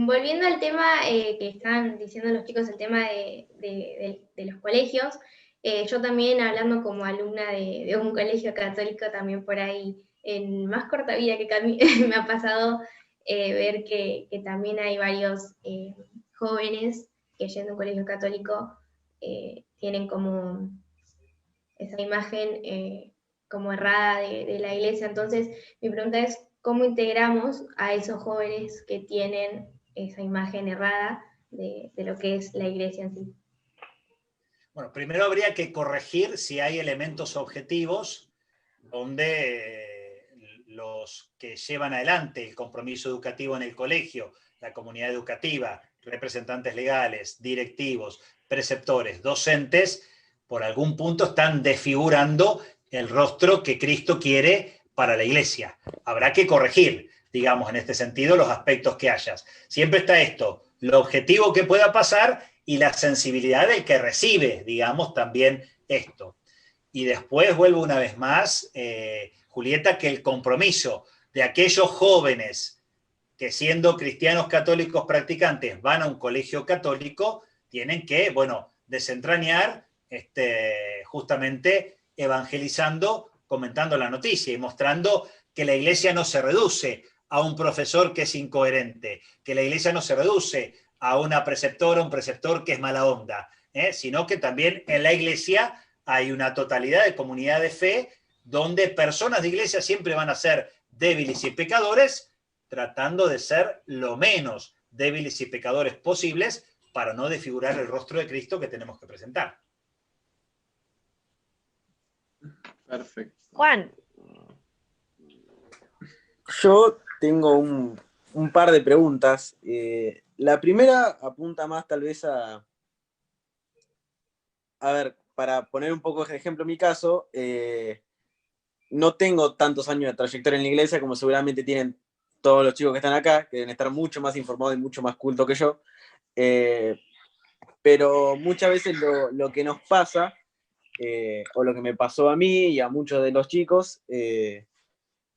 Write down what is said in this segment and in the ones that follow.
volviendo al tema que están diciendo los chicos, el tema de los colegios, yo también hablando como alumna de un colegio católico, también por ahí, en más corta vida que Cami, me ha pasado ver que también hay varios jóvenes que yendo a un colegio católico tienen como esa imagen como errada de la iglesia. Entonces, mi pregunta es, ¿cómo integramos a esos jóvenes que tienen esa imagen errada de lo que es la iglesia en sí? Bueno, primero habría que corregir si hay elementos objetivos donde los que llevan adelante el compromiso educativo en el colegio, la comunidad educativa, representantes legales, directivos, preceptores, docentes, por algún punto están desfigurando el rostro que Cristo quiere para la iglesia. Habrá que corregir, digamos, en este sentido, los aspectos que hayas. Siempre está esto, lo objetivo que pueda pasar y la sensibilidad del que recibe, digamos, también esto. Y después vuelvo una vez más, Julieta, que el compromiso de aquellos jóvenes que siendo cristianos católicos practicantes van a un colegio católico, tienen que, bueno, desentrañar justamente evangelizando, comentando la noticia y mostrando que la iglesia no se reduce a un profesor que es incoherente, que la iglesia no se reduce a una preceptora, un preceptor que es mala onda, sino que también en la iglesia hay una totalidad de comunidad de fe donde personas de iglesia siempre van a ser débiles y pecadores, tratando de ser lo menos débiles y pecadores posibles para no desfigurar el rostro de Cristo que tenemos que presentar. Perfecto. Juan. Yo tengo un par de preguntas. La primera apunta más tal vez a ver, para poner un poco de ejemplo en mi caso, no tengo tantos años de trayectoria en la iglesia como seguramente tienen todos los chicos que están acá, que deben estar mucho más informados y mucho más cultos que yo. Pero muchas veces lo que nos pasa, o lo que me pasó a mí y a muchos de los chicos que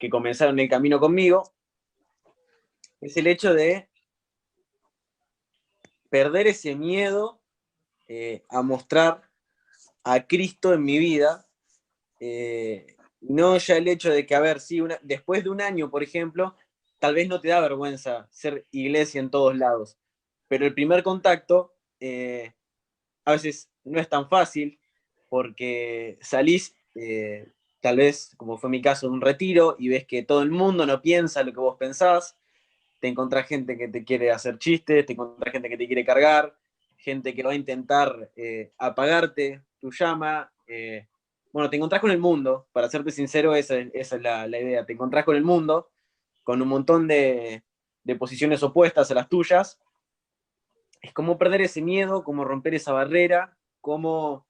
comenzaron el camino conmigo, es el hecho de perder ese miedo a mostrar a Cristo en mi vida. No ya el hecho de que, a ver, sí, después de un año, por ejemplo, tal vez no te da vergüenza ser iglesia en todos lados, pero el primer contacto a veces no es tan fácil porque salís, tal vez, como fue mi caso, de un retiro y ves que todo el mundo no piensa lo que vos pensás, te encontrás gente que te quiere hacer chistes, te encontrás gente que te quiere cargar, gente que va a intentar apagarte tu llama. Bueno, te encontrás con el mundo, para serte sincero, esa es la idea. Te encontrás con el mundo, con un montón de posiciones opuestas a las tuyas. Es como perder ese miedo, como romper esa barrera, como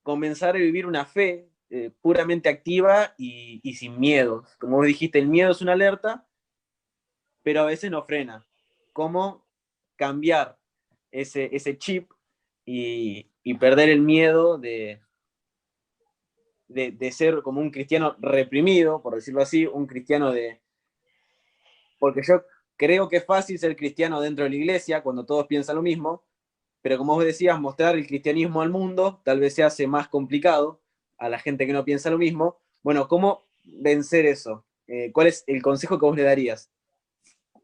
comenzar a vivir una fe puramente activa y sin miedo. Como vos dijiste, el miedo es una alerta, pero a veces no frena. ¿Cómo cambiar ese chip y perder el miedo de ser como un cristiano reprimido, por decirlo así, un cristiano porque yo creo que es fácil ser cristiano dentro de la iglesia cuando todos piensan lo mismo, pero como vos decías, mostrar el cristianismo al mundo tal vez se hace más complicado a la gente que no piensa lo mismo. Bueno, ¿cómo vencer eso? ¿Cuál es el consejo que vos le darías?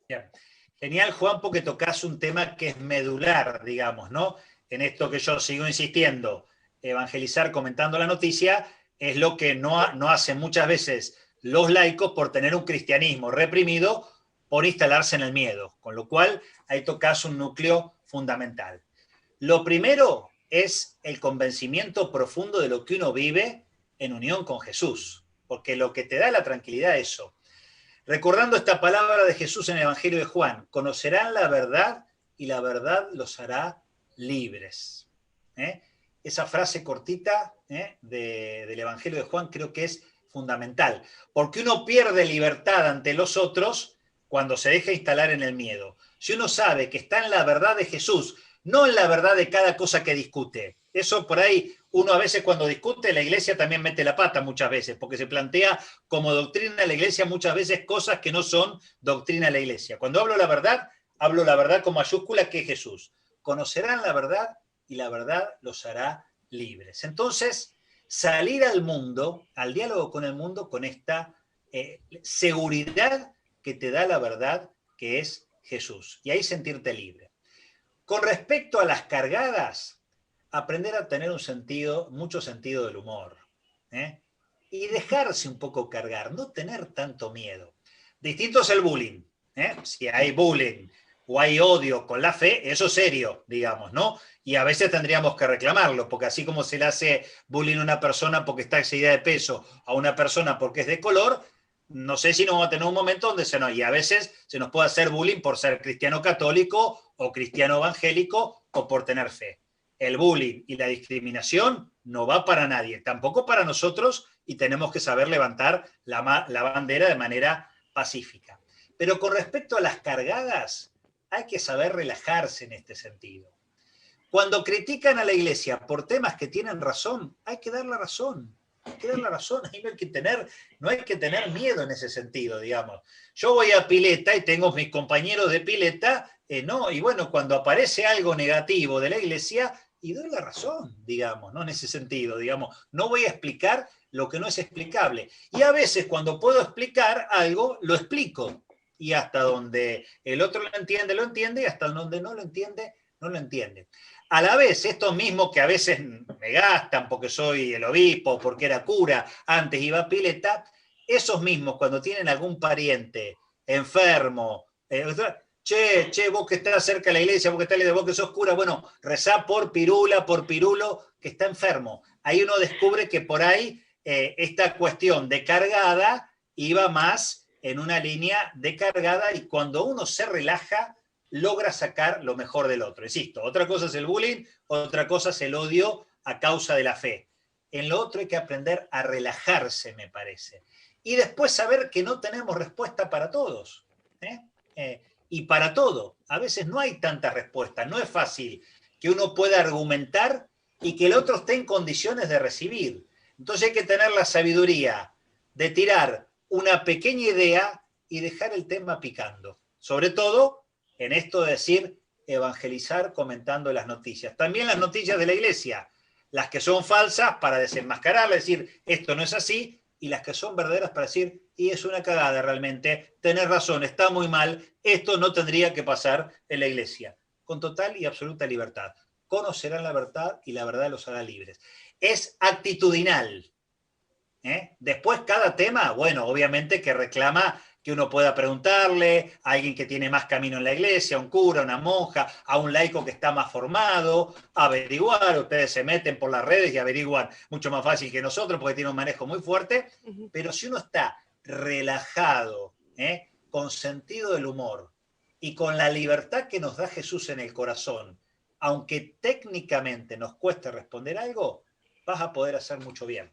Bien. Genial, Juan, porque tocas un tema que es medular, digamos, ¿no? En esto que yo sigo insistiendo, evangelizar comentando la noticia es lo que no hacen muchas veces los laicos por tener un cristianismo reprimido, por instalarse en el miedo, con lo cual ahí tocas un núcleo fundamental. Lo primero es el convencimiento profundo de lo que uno vive en unión con Jesús, porque lo que te da la tranquilidad es eso. Recordando esta palabra de Jesús en el Evangelio de Juan, conocerán la verdad y la verdad los hará libres. Esa frase cortita del Evangelio de Juan creo que es fundamental, porque uno pierde libertad ante los otros cuando se deja instalar en el miedo. Si uno sabe que está en la verdad de Jesús, no en la verdad de cada cosa que discute. Eso por ahí, uno a veces cuando discute, la iglesia también mete la pata muchas veces, porque se plantea como doctrina de la iglesia muchas veces cosas que no son doctrina de la iglesia. Cuando hablo la verdad, hablo la verdad con mayúscula, que es Jesús. Conocerán la verdad y la verdad los hará libres. Entonces, salir al mundo, al diálogo con el mundo, con esta seguridad que te da la verdad, que es Jesús. Y ahí sentirte libre. Con respecto a las cargadas, aprender a tener mucho sentido del humor. Y dejarse un poco cargar, no tener tanto miedo. Distinto es el bullying. Si hay bullying o hay odio con la fe, eso es serio, digamos, ¿no? Y a veces tendríamos que reclamarlo, porque así como se le hace bullying a una persona porque está excedida de peso, a una persona porque es de color, no sé si no vamos a tener un momento donde y a veces se nos puede hacer bullying por ser cristiano católico o cristiano evangélico o por tener fe. El bullying y la discriminación no va para nadie, tampoco para nosotros, y tenemos que saber levantar la bandera de manera pacífica. Pero con respecto a las cargadas, hay que saber relajarse en este sentido. Cuando critican a la iglesia por temas que tienen razón, hay que dar la razón. Hay que dar la razón, ahí no hay que tener miedo en ese sentido, digamos. Yo voy a pileta y tengo mis compañeros de pileta, ¿no? Y bueno, cuando aparece algo negativo de la iglesia, y doy la razón, digamos, ¿no? En ese sentido, digamos, no voy a explicar lo que no es explicable. Y a veces cuando puedo explicar algo, lo explico. Y hasta donde el otro lo entiende, y hasta donde no lo entiende, no lo entiende. A la vez, estos mismos que a veces me gastan porque soy el obispo, porque era cura, antes iba a pileta, esos mismos cuando tienen algún pariente enfermo, che, vos que estás cerca de la iglesia, vos que sos cura, bueno, rezá por Pirula, por Pirulo, que está enfermo. Ahí uno descubre que por ahí esta cuestión de cargada iba más en una línea de cargada, y cuando uno se relaja, logra sacar lo mejor del otro. Insisto, otra cosa es el bullying, otra cosa es el odio a causa de la fe. En lo otro hay que aprender a relajarse, me parece. Y después saber que no tenemos respuesta para todos. Y para todo. A veces no hay tanta respuesta. No es fácil que uno pueda argumentar y que el otro esté en condiciones de recibir. Entonces hay que tener la sabiduría de tirar una pequeña idea y dejar el tema picando. Sobre todo en esto de decir evangelizar comentando las noticias. También las noticias de la iglesia, las que son falsas para desenmascararlas, decir esto no es así, y las que son verdaderas para decir, y es una cagada realmente, tenés razón, está muy mal, esto no tendría que pasar en la iglesia. Con total y absoluta libertad. Conocerán la verdad y la verdad los hará libres. Es actitudinal. Después cada tema, bueno, obviamente que reclama que uno pueda preguntarle a alguien que tiene más camino en la iglesia, a un cura, a una monja, a un laico que está más formado, averiguar. Ustedes se meten por las redes y averiguan mucho más fácil que nosotros porque tiene un manejo muy fuerte, pero si uno está relajado, con sentido del humor y con la libertad que nos da Jesús en el corazón, aunque técnicamente nos cueste responder algo, vas a poder hacer mucho bien.